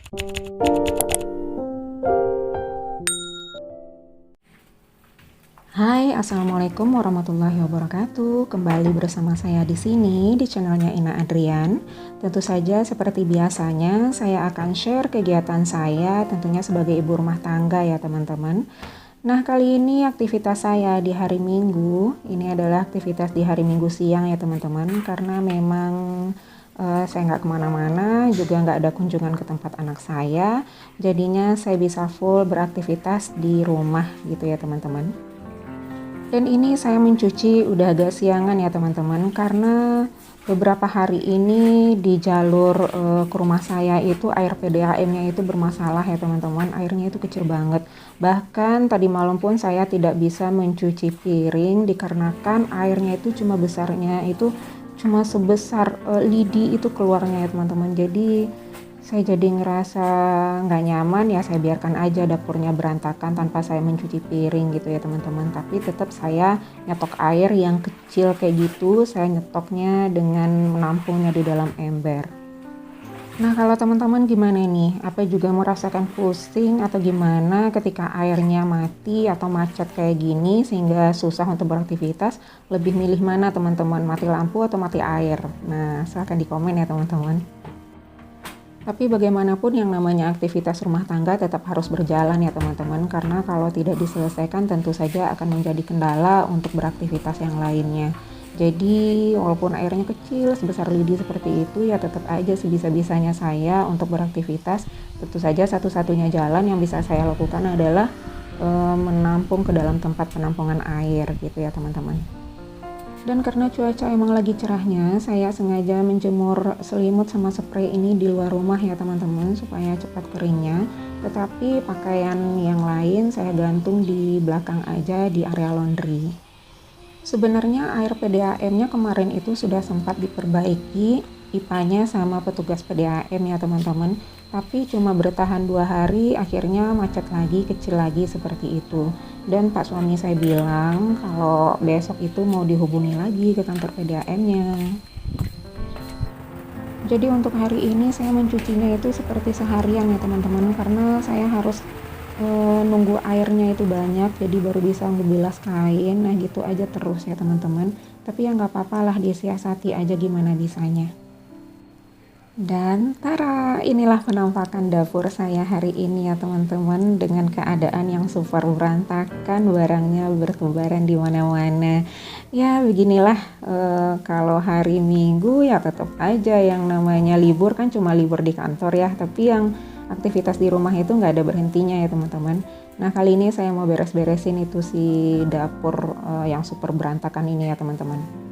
Hai, assalamualaikum warahmatullahi wabarakatuh. Kembali bersama saya di sini di channelnya Ina Adrian. Tentu saja seperti biasanya saya akan share kegiatan saya tentunya sebagai ibu rumah tangga ya teman-teman. Nah, kali ini aktivitas saya di hari Minggu, ini adalah aktivitas di hari Minggu siang ya teman-teman, karena memang saya nggak kemana-mana, juga nggak ada kunjungan ke tempat anak saya, jadinya saya bisa full beraktivitas di rumah gitu ya teman-teman. Dan ini saya mencuci udah agak siangan ya teman-teman, karena beberapa hari ini di jalur ke rumah saya itu air PDAM-nya itu bermasalah ya teman-teman. Airnya itu kecil banget. Bahkan tadi malam pun saya tidak bisa mencuci piring dikarenakan airnya itu cuma besarnya itu cuma sebesar lidi itu keluarnya ya teman-teman. Jadi saya jadi ngerasa nggak nyaman ya, saya biarkan aja dapurnya berantakan tanpa saya mencuci piring gitu ya teman-teman. Tapi tetap saya nyetok air yang kecil kayak gitu, saya nyetoknya dengan menampungnya di dalam ember. Nah, kalau teman-teman gimana nih? Apa juga merasakan pusing atau gimana ketika airnya mati atau macet kayak gini sehingga susah untuk beraktivitas? Lebih milih mana teman-teman? Mati lampu atau mati air? Nah, silahkan di komen ya teman-teman. Tapi bagaimanapun yang namanya aktivitas rumah tangga tetap harus berjalan ya teman-teman, karena kalau tidak diselesaikan tentu saja akan menjadi kendala untuk beraktivitas yang lainnya. Jadi walaupun airnya kecil sebesar lidi seperti itu ya tetap aja sebisa-bisanya saya untuk beraktivitas. Tentu saja satu-satunya jalan yang bisa saya lakukan adalah menampung ke dalam tempat penampungan air gitu ya teman-teman. Dan karena cuaca emang lagi cerahnya, saya sengaja menjemur selimut sama spray ini di luar rumah ya teman-teman, supaya cepat keringnya. Tetapi pakaian yang lain saya gantung di belakang aja di area laundry. Sebenarnya air PDAM-nya kemarin itu sudah sempat diperbaiki pipanya sama petugas PDAM ya teman-teman. Tapi cuma bertahan 2 hari, akhirnya macet lagi, kecil lagi seperti itu. Dan Pak suami saya bilang kalau besok itu mau dihubungi lagi ke kantor PDAM-nya. Jadi untuk hari ini saya mencucinya itu seperti seharian ya teman-teman, karena saya harus nunggu airnya itu banyak, jadi baru bisa ngebilas kain. Nah gitu aja terus ya teman-teman. Tapi ya nggak apa-apa lah, disiasati aja gimana bisanya. Dan tara, inilah penampakan dapur saya hari ini ya teman-teman, dengan keadaan yang super berantakan, barangnya bertebaran di mana-mana. Ya beginilah, kalau hari Minggu ya tetap aja yang namanya libur kan cuma libur di kantor ya, tapi yang aktivitas di rumah itu nggak ada berhentinya ya teman-teman. Nah kali ini saya mau beres-beresin itu si dapur yang super berantakan ini ya teman-teman.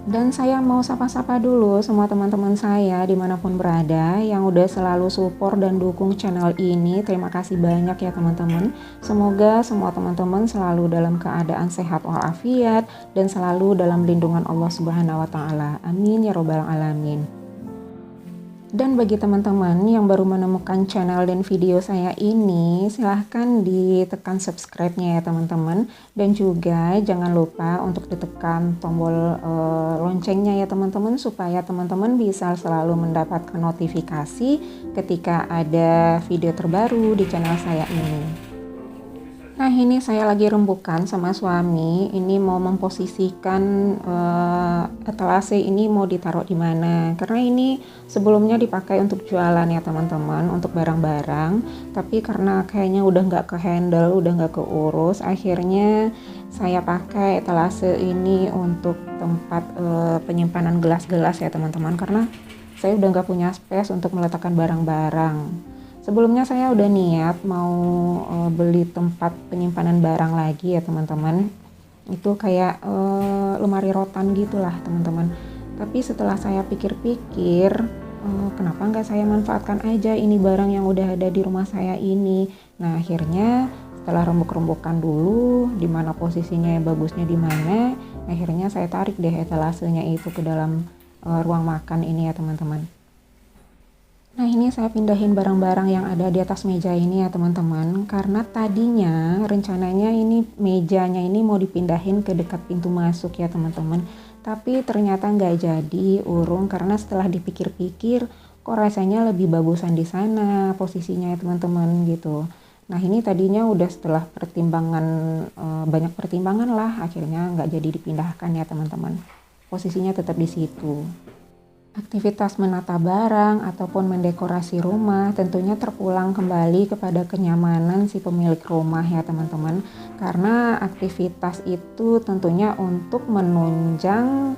Dan saya mau sapa-sapa dulu semua teman-teman saya dimanapun berada yang udah selalu support dan dukung channel ini. Terima kasih banyak ya teman-teman. Semoga semua teman-teman selalu dalam keadaan sehat walafiat dan selalu dalam lindungan Allah Subhanahu wa Ta'ala. Amin ya robbal alamin. Dan bagi teman-teman yang baru menemukan channel dan video saya ini, silahkan ditekan subscribe-nya ya teman-teman. Dan juga jangan lupa untuk ditekan tombol loncengnya ya teman-teman, supaya teman-teman bisa selalu mendapatkan notifikasi ketika ada video terbaru di channel saya ini. Nah ini saya lagi rembukan sama suami, ini mau memposisikan etalase ini mau ditaruh di mana, karena ini sebelumnya dipakai untuk jualan ya teman-teman, untuk barang-barang, tapi karena kayaknya udah nggak ke handle, udah nggak keurus, akhirnya saya pakai etalase ini untuk tempat penyimpanan gelas-gelas ya teman-teman, karena saya udah nggak punya space untuk meletakkan barang-barang. Sebelumnya saya udah niat mau beli tempat penyimpanan barang lagi ya teman-teman. Itu kayak lemari rotan gitulah teman-teman. Tapi setelah saya pikir-pikir, kenapa nggak saya manfaatkan aja ini barang yang udah ada di rumah saya ini. Nah akhirnya setelah rembuk-rembukan dulu, di mana posisinya bagusnya di mana, akhirnya saya tarik deh etalasenya itu ke dalam ruang makan ini ya teman-teman. Nah ini saya pindahin barang-barang yang ada di atas meja ini ya teman-teman, karena tadinya rencananya ini mejanya ini mau dipindahin ke dekat pintu masuk ya teman-teman, tapi ternyata nggak jadi urung, karena setelah dipikir-pikir kok rasanya lebih bagusan di sana posisinya ya teman-teman gitu. Nah ini tadinya udah setelah pertimbangan, banyak pertimbangan lah, akhirnya nggak jadi dipindahkan ya teman-teman. Posisinya tetap di situ. Aktivitas menata barang ataupun mendekorasi rumah tentunya terpulang kembali kepada kenyamanan si pemilik rumah ya teman-teman. Karena aktivitas itu tentunya untuk menunjang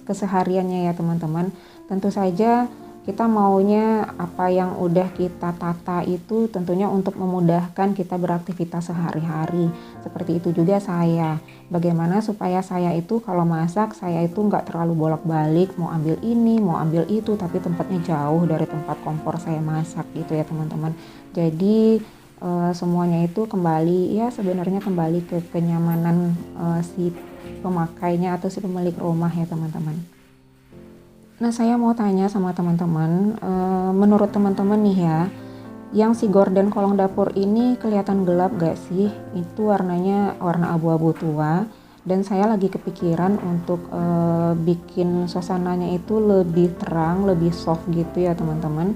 kesehariannya ya teman-teman. Tentu saja kita maunya apa yang udah kita tata itu tentunya untuk memudahkan kita beraktivitas sehari-hari. Seperti itu juga saya. Bagaimana supaya saya itu kalau masak, saya itu nggak terlalu bolak-balik, mau ambil ini, mau ambil itu, tapi tempatnya jauh dari tempat kompor saya masak gitu ya teman-teman. Jadi semuanya itu kembali ya sebenarnya kembali ke kenyamanan si pemakainya atau si pemilik rumah ya teman-teman. Nah, saya mau tanya sama teman-teman, menurut teman-teman nih ya, yang si gorden kolong dapur ini kelihatan gelap gak sih? Itu warnanya warna abu-abu tua, dan saya lagi kepikiran untuk bikin suasananya itu lebih terang, lebih soft gitu ya teman-teman.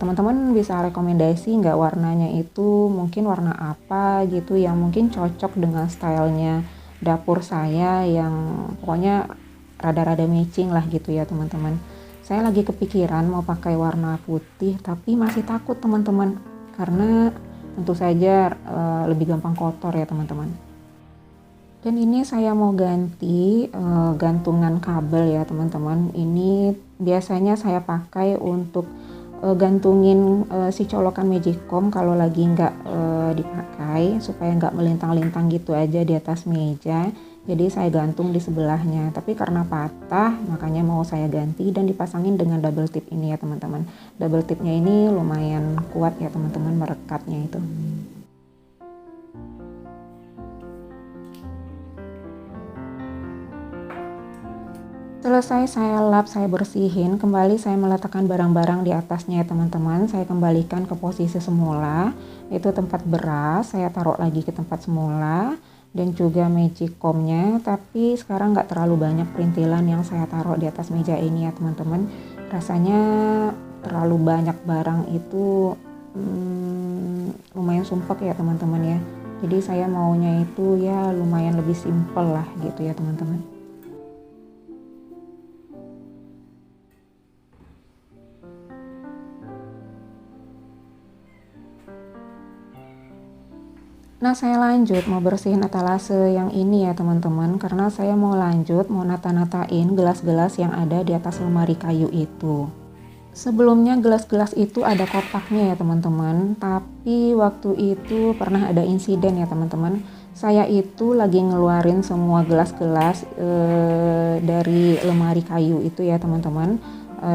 Teman-teman bisa rekomendasi nggak warnanya itu mungkin warna apa gitu yang mungkin cocok dengan stylenya dapur saya yang pokoknya rada-rada matching lah gitu ya teman-teman. Saya lagi kepikiran mau pakai warna putih tapi masih takut teman-teman karena tentu saja lebih gampang kotor ya teman-teman. Dan ini saya mau ganti gantungan kabel ya teman-teman. Ini biasanya saya pakai untuk gantungin si colokan magicom kalau lagi nggak dipakai supaya nggak melintang-lintang gitu aja di atas meja. Jadi saya gantung di sebelahnya, tapi karena patah makanya mau saya ganti dan dipasangin dengan double tip ini ya teman-teman. Double tipnya ini lumayan kuat ya teman-teman merekatnya itu. Selesai saya lap, saya bersihin, kembali saya meletakkan barang-barang di atasnya ya teman-teman. Saya kembalikan ke posisi semula, itu tempat beras, saya taruh lagi ke tempat semula. Dan juga magicomnya, tapi sekarang nggak terlalu banyak perintilan yang saya taruh di atas meja ini ya teman-teman. Rasanya terlalu banyak barang itu lumayan sumpek ya teman-teman ya. Jadi saya maunya itu ya lumayan lebih simple lah gitu ya teman-teman. Nah saya lanjut mau bersihin etalase yang ini ya teman-teman, karena saya mau lanjut mau nata-natain gelas-gelas yang ada di atas lemari kayu itu. Sebelumnya gelas-gelas itu ada kotaknya ya teman-teman, tapi waktu itu pernah ada insiden ya teman-teman. Saya itu lagi ngeluarin semua gelas-gelas dari lemari kayu itu ya teman-teman,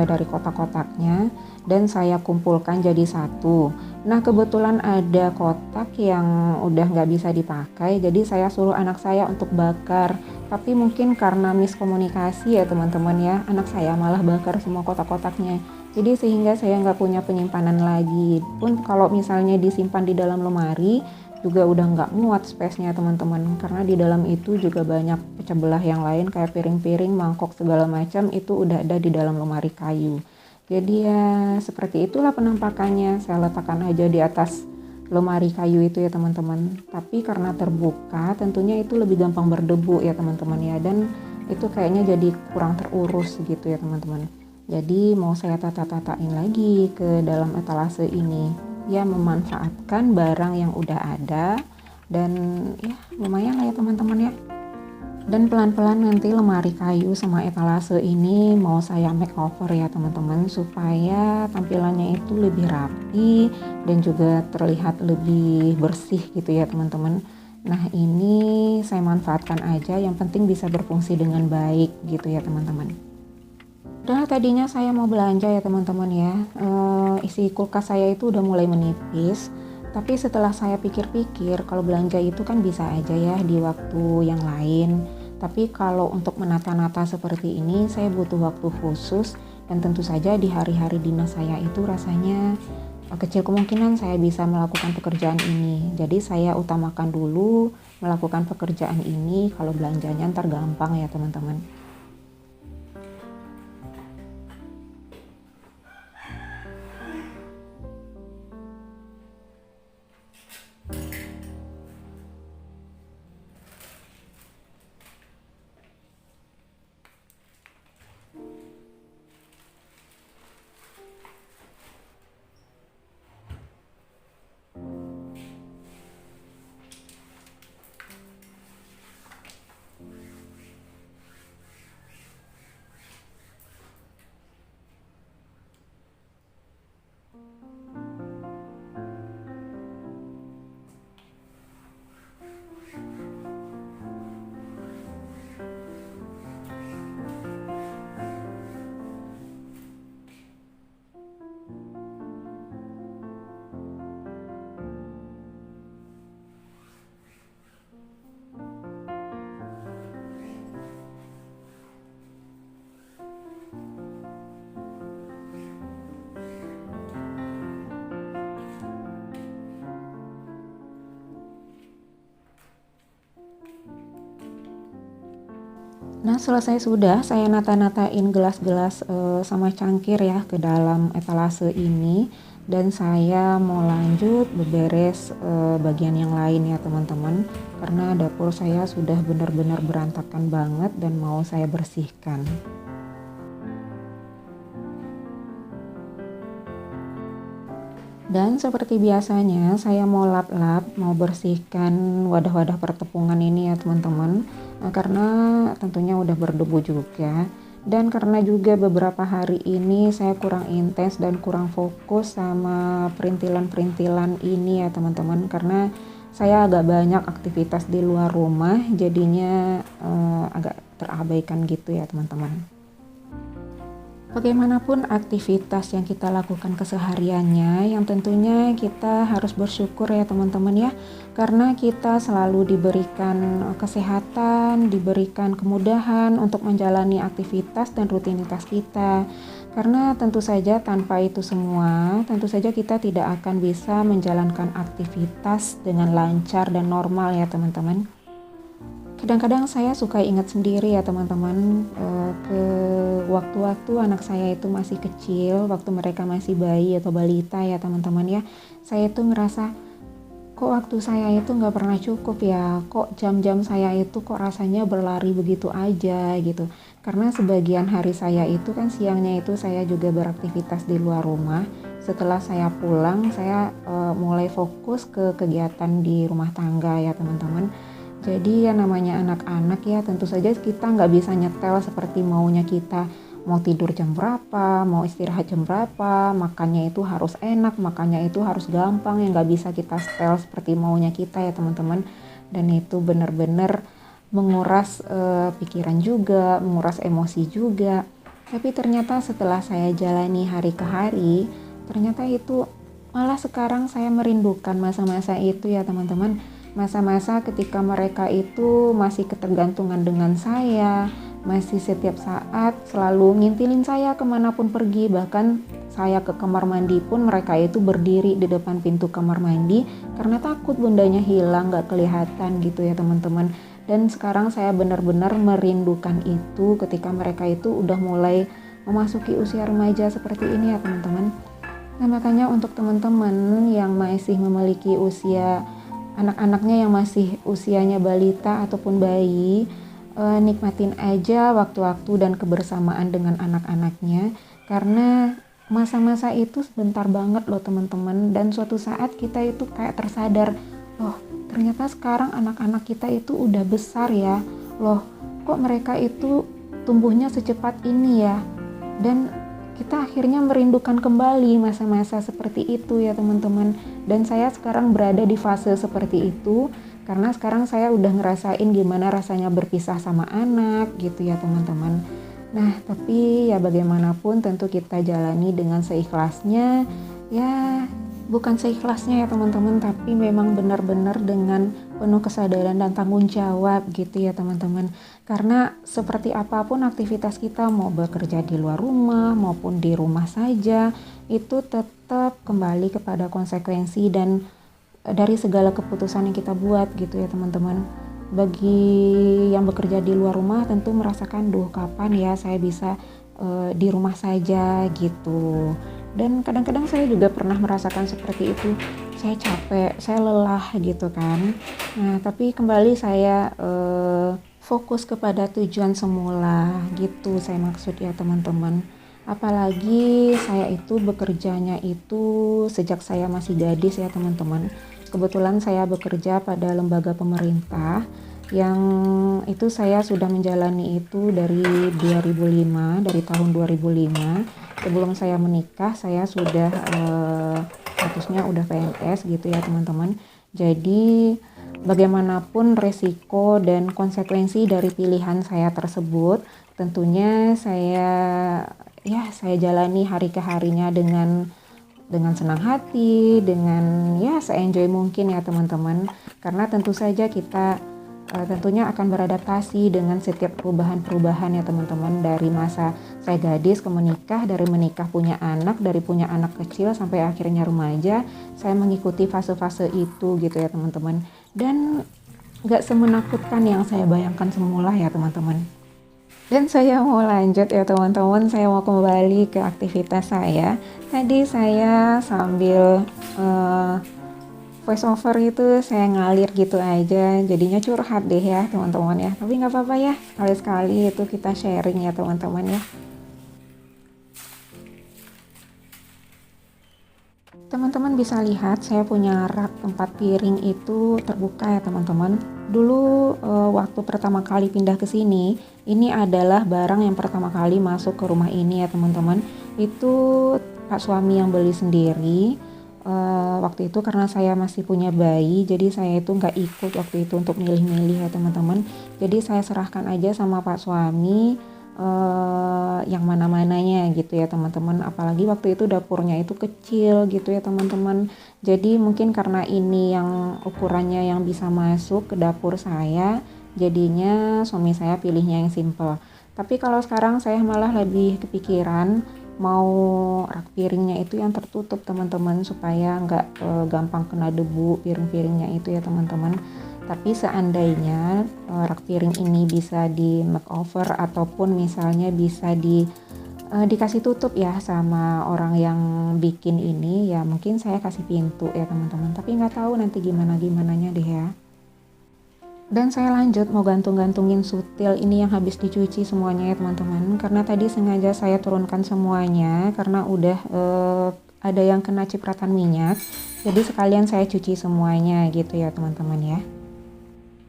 dari kotak-kotaknya, dan saya kumpulkan jadi satu. Nah kebetulan ada kotak yang udah nggak bisa dipakai, jadi saya suruh anak saya untuk bakar. Tapi mungkin karena miskomunikasi ya teman-teman ya, anak saya malah bakar semua kotak-kotaknya. Jadi sehingga saya nggak punya penyimpanan lagi. Pun kalau misalnya disimpan di dalam lemari, juga udah nggak muat space-nya teman-teman. Karena di dalam itu juga banyak pecah belah yang lain kayak piring-piring, mangkok segala macam itu udah ada di dalam lemari kayu. Jadi ya seperti itulah penampakannya. Saya letakkan aja di atas lemari kayu itu ya teman-teman. Tapi karena terbuka tentunya itu lebih gampang berdebu ya teman-teman ya. Dan itu kayaknya jadi kurang terurus gitu ya teman-teman. Jadi mau saya tata-tatain lagi ke dalam etalase ini. Ya memanfaatkan barang yang udah ada. Dan ya lumayan lah ya teman-teman ya. Dan pelan-pelan nanti lemari kayu sama etalase ini mau saya makeover ya teman-teman, supaya tampilannya itu lebih rapi dan juga terlihat lebih bersih gitu ya teman-teman. Nah ini saya manfaatkan aja, yang penting bisa berfungsi dengan baik gitu ya teman-teman. Dan tadinya saya mau belanja ya teman-teman ya, isi kulkas saya itu udah mulai menipis. Tapi setelah saya pikir-pikir, kalau belanja itu kan bisa aja ya di waktu yang lain. Tapi kalau untuk menata-nata seperti ini, saya butuh waktu khusus. Dan tentu saja di hari-hari dinas saya itu rasanya kecil kemungkinan saya bisa melakukan pekerjaan ini. Jadi saya utamakan dulu melakukan pekerjaan ini, kalau belanjanya ntar gampang ya teman-teman. Nah, selesai sudah saya nata-natain gelas-gelas sama cangkir ya ke dalam etalase ini, dan saya mau lanjut beberes bagian yang lain ya teman-teman, karena dapur saya sudah benar-benar berantakan banget dan mau saya bersihkan. Dan seperti biasanya saya mau lap-lap, mau bersihkan wadah-wadah pertepungan ini ya teman-teman. Karena tentunya udah berdebu juga. Dan karena juga beberapa hari ini saya kurang intens dan kurang fokus sama perintilan-perintilan ini ya teman-teman. Karena saya agak banyak aktivitas di luar rumah, jadinya agak terabaikan gitu ya teman-teman. Bagaimanapun aktivitas yang kita lakukan kesehariannya, yang tentunya kita harus bersyukur ya teman-teman ya, karena kita selalu diberikan kesehatan, diberikan kemudahan untuk menjalani aktivitas dan rutinitas kita. Karena tentu saja tanpa itu semua, tentu saja kita tidak akan bisa menjalankan aktivitas dengan lancar dan normal ya teman-teman. Kadang-kadang saya suka ingat sendiri ya teman-teman, ke waktu-waktu anak saya itu masih kecil, waktu mereka masih bayi atau balita ya teman-teman ya. Saya itu ngerasa kok waktu saya itu nggak pernah cukup ya, kok jam-jam saya itu kok rasanya berlari begitu aja gitu. Karena sebagian hari saya itu kan siangnya itu saya juga beraktivitas di luar rumah. Setelah saya pulang, saya mulai fokus ke kegiatan di rumah tangga ya teman-teman. Jadi ya namanya anak-anak ya, tentu saja kita nggak bisa nyetel seperti maunya kita. Mau tidur jam berapa, mau istirahat jam berapa, makannya itu harus enak, makannya itu harus gampang, yang nggak bisa kita setel seperti maunya kita ya teman-teman. Dan itu benar-benar menguras pikiran juga, menguras emosi juga. Tapi ternyata setelah saya jalani hari ke hari, ternyata itu malah sekarang saya merindukan masa-masa itu ya teman-teman. Masa-masa ketika mereka itu masih ketergantungan dengan saya, masih setiap saat selalu ngintilin saya kemanapun pergi. Bahkan saya ke kamar mandi pun mereka itu berdiri di depan pintu kamar mandi karena takut bundanya hilang, gak kelihatan gitu ya teman-teman. Dan sekarang saya benar-benar merindukan itu ketika mereka itu udah mulai memasuki usia remaja seperti ini ya teman-teman. Nah makanya untuk teman-teman yang masih memiliki usia anak-anaknya yang masih usianya balita ataupun bayi, nikmatin aja waktu-waktu dan kebersamaan dengan anak-anaknya, karena masa-masa itu sebentar banget loh teman-teman. Dan suatu saat kita itu kayak tersadar, loh ternyata sekarang anak-anak kita itu udah besar ya, loh kok mereka itu tumbuhnya secepat ini ya. Dan kita akhirnya merindukan kembali masa-masa seperti itu ya teman-teman. Dan saya sekarang berada di fase seperti itu karena sekarang saya udah ngerasain gimana rasanya berpisah sama anak gitu ya teman-teman. Nah tapi ya bagaimanapun tentu kita jalani dengan seikhlasnya ya, bukan seikhlasnya ya teman-teman, tapi memang benar-benar dengan penuh kesadaran dan tanggung jawab gitu ya teman-teman. Karena seperti apapun aktivitas kita, mau bekerja di luar rumah maupun di rumah saja, itu tetap kembali kepada konsekuensi dan dari segala keputusan yang kita buat gitu ya teman-teman. Bagi yang bekerja di luar rumah tentu merasakan, duh kapan ya saya bisa di rumah saja gitu. Dan kadang-kadang saya juga pernah merasakan seperti itu, saya capek, saya lelah gitu kan. Nah tapi kembali saya fokus kepada tujuan semula gitu saya maksud ya teman-teman. Apalagi saya itu bekerjanya itu sejak saya masih gadis ya teman-teman. Kebetulan saya bekerja pada lembaga pemerintah yang itu saya sudah menjalani itu dari 2005, dari tahun 2005. Sebelum saya menikah saya sudah statusnya udah PNS gitu ya teman-teman. Jadi bagaimanapun resiko dan konsekuensi dari pilihan saya tersebut, tentunya saya jalani hari ke harinya dengan senang hati, dengan ya se-enjoy mungkin ya teman-teman. Karena tentu saja kita tentunya akan beradaptasi dengan setiap perubahan-perubahan ya teman-teman. Dari masa saya gadis ke menikah, dari menikah punya anak, dari punya anak kecil sampai akhirnya remaja, saya mengikuti fase-fase itu gitu ya teman-teman. Dan gak semenakutkan yang saya bayangkan semula ya teman-teman. Dan saya mau lanjut ya teman-teman, saya mau kembali ke aktivitas saya. Tadi saya sambil voice over itu saya ngalir gitu aja, jadinya curhat deh ya teman-teman ya. Tapi nggak apa-apa ya, sekali-sekali itu kita sharing ya teman-teman ya. Teman-teman bisa lihat saya punya rak tempat piring itu terbuka ya teman-teman. Dulu waktu pertama kali pindah ke sini, ini adalah barang yang pertama kali masuk ke rumah ini ya teman-teman. Itu Pak suami yang beli sendiri. Waktu itu karena saya masih punya bayi, jadi saya itu nggak ikut waktu itu untuk milih-milih ya teman-teman. Jadi saya serahkan aja sama Pak suami yang mana-mananya gitu ya teman-teman. Apalagi waktu itu dapurnya itu kecil gitu ya teman-teman. Jadi mungkin karena ini yang ukurannya yang bisa masuk ke dapur saya, jadinya suami saya pilihnya yang simple. Tapi kalau sekarang saya malah lebih kepikiran mau rak piringnya itu yang tertutup teman-teman, supaya nggak gampang kena debu piring-piringnya itu ya teman-teman. Tapi seandainya rak piring ini bisa di makeover ataupun misalnya bisa dikasih tutup ya sama orang yang bikin ini, ya mungkin saya kasih pintu ya teman-teman. Tapi nggak tahu nanti gimana-gimananya deh ya. Dan saya lanjut mau gantung-gantungin sutil ini yang habis dicuci semuanya ya teman-teman. Karena tadi sengaja saya turunkan semuanya karena udah ada yang kena cipratan minyak. Jadi sekalian saya cuci semuanya gitu ya teman-teman ya.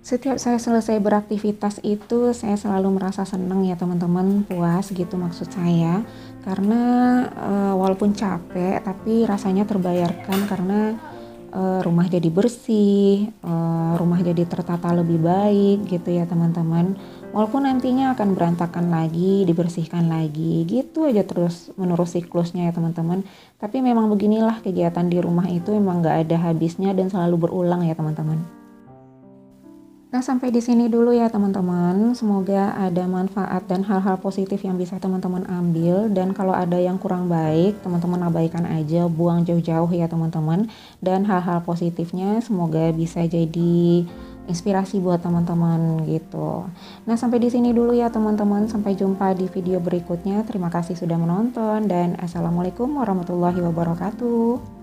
Setiap saya selesai beraktivitas itu saya selalu merasa senang ya teman-teman, puas gitu maksud saya. Karena walaupun capek tapi rasanya terbayarkan karena rumah jadi bersih, rumah jadi tertata lebih baik gitu ya teman-teman. Walaupun nantinya akan berantakan lagi, dibersihkan lagi, gitu aja terus menurut siklusnya ya teman-teman. Tapi memang beginilah kegiatan di rumah itu, memang gak ada habisnya dan selalu berulang ya teman-teman. Nah, sampai di sini dulu ya teman-teman. Semoga ada manfaat dan hal-hal positif yang bisa teman-teman ambil. Dan kalau ada yang kurang baik, teman-teman abaikan aja, buang jauh-jauh ya teman-teman. Dan hal-hal positifnya semoga bisa jadi inspirasi buat teman-teman gitu. Nah, sampai di sini dulu ya teman-teman. Sampai jumpa di video berikutnya. Terima kasih sudah menonton dan assalamualaikum warahmatullahi wabarakatuh.